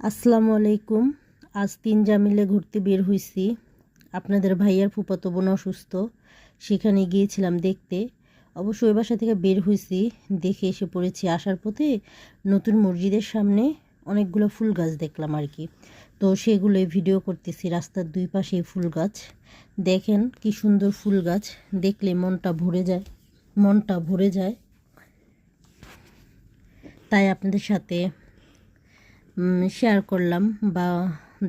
আসসালামু আলাইকুম। আজ 3 মিলে ঘুরতে বের হইছি। আপনাদের ভাইয়ার ফুফাতো বোন অসুস্থ, সেখানে গিয়েছিলাম দেখতে। অবশ্য ওই বাসা থেকে বের হইছি, দেখে এসে পড়েছি। আসার পথে নতুন মসজিদের সামনে অনেকগুলো ফুল গাছ দেখলাম আর কি। তো সেগুলোই ভিডিও করতেছি। রাস্তার দুই পাশে ফুল গাছ, দেখেন কি সুন্দর ফুল গাছ, দেখলে মনটা ভরে যায়। তাই আপনাদের সাথে শেয়ার করলাম বা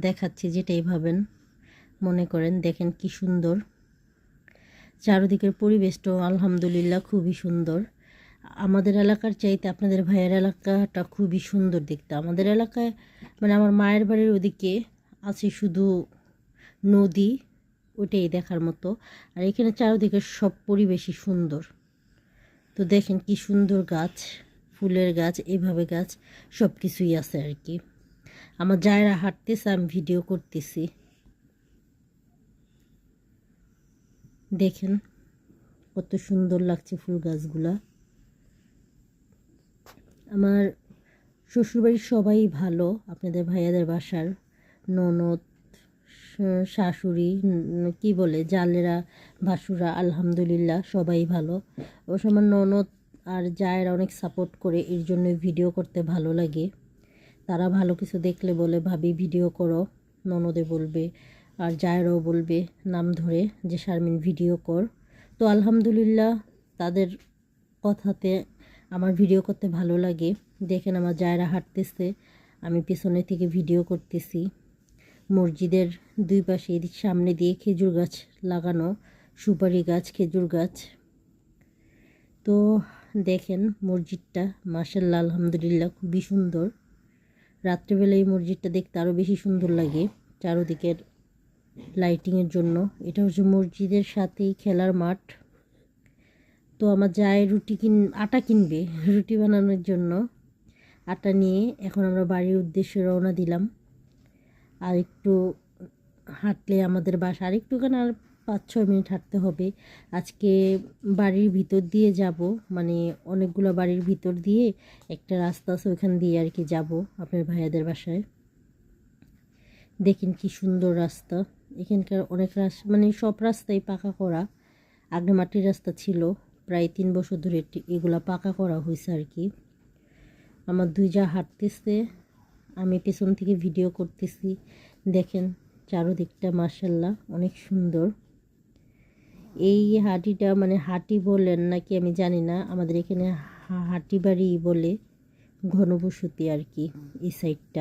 দেখাচ্ছি, যেটাই ভাবেন মনে করেন। দেখেন কি সুন্দর, চারিদিকের পরিবেশটাও আলহামদুলিল্লাহ খুবই সুন্দর। আমাদের এলাকার চাইতে আপনাদের ভাইয়ের এলাকাটা খুবই সুন্দর দেখতে। আমাদের এলাকায় মানে আমার মায়ের বাড়ির ওদিকে আছে শুধু নদী, ওটাই দেখার মতো। আর এখানে চারিদিকে সব পরিবেশই সুন্দর। তো দেখেন কি সুন্দর গাছ, ফুলের গাছ, এভাবে গাছ সব কিছুই আছে আর কি। আমার জায়রা হাঁটতেছে, আমি ভিডিও করতেছি। দেখেন কত সুন্দর লাগছে ফুল গাছগুলা। আমার শ্বশুরবাড়ির সবাই ভালো, আপনাদের ভাইয়াদের বাসার ননদ, শাশুড়ি, কি বলে জালেরা, ভাসুরা, আলহামদুলিল্লাহ সবাই ভালো। অবশ্য আমার ননদ আর জায়েরা অনেক সাপোর্ট করে, এর জন্য ভিডিও করতে ভালো লাগে। তারা ভালো কিছু দেখলে বলে, ভাবি ভিডিও করো, ননদে বলবে আর জায়েরাও বলবে নাম ধরে যে শারমিন ভিডিও কর। তো আলহামদুলিল্লাহ তাদের কথাতে আমার ভিডিও করতে ভালো লাগে। দেখেন আমার জায়েরা হাঁটতেছে, আমি পেছনে থেকে ভিডিও করতেছি। মসজিদের দুই পাশে এদিক সামনে দিয়ে খেজুর গাছ লাগানো, সুপারি গাছ, খেজুর গাছ। তো দেখেন মসজিদটা মাশাআল্লাহ আলহামদুলিল্লাহ খুবই সুন্দর। রাত্রেবেলা এই মসজিদটা দেখতে আরও বেশি সুন্দর লাগে, চারদিকের লাইটিংয়ের জন্য। এটা হচ্ছে মসজিদের সাথেই খেলার মাঠ। তো আমার যায় আটা কিনবে রুটি বানানোর জন্য। আটা নিয়ে এখন আমরা বাড়ির উদ্দেশ্যে রওনা দিলাম। আর একটু হাঁটলে আমাদের বাসা, আর একটুখানি আর 5-6 মিনিট হাঁটতে হবে। আজকে বাড়ির ভিতর দিয়ে যাব, মানে অনেকগুলো বাড়ির ভিতর দিয়ে একটা রাস্তা আছে, ওইখান দিয়ে আর কি যাব আপনার ভাইয়াদের বাসায়। দেখেন কি সুন্দর রাস্তা। এখানকার অনেক মানে সব রাস্তাই পাকা করা, আগে মাটির রাস্তা ছিল। প্রায় 3 বছর ধরে এগুলা পাকা করা হয়েছে আর কি। আমার দুই যা হাঁটতেছে, আমি পেছন থেকে ভিডিও করতেছি। দেখেন চারদিকটা মাশাআল্লাহ অনেক সুন্দর। এই হাটিটা মানে হাটি বলেন নাকি আমি জানি না, আমাদের এখানে হাটি বাড়ি বলে, ঘনবসতি আর কি এই সাইডটা।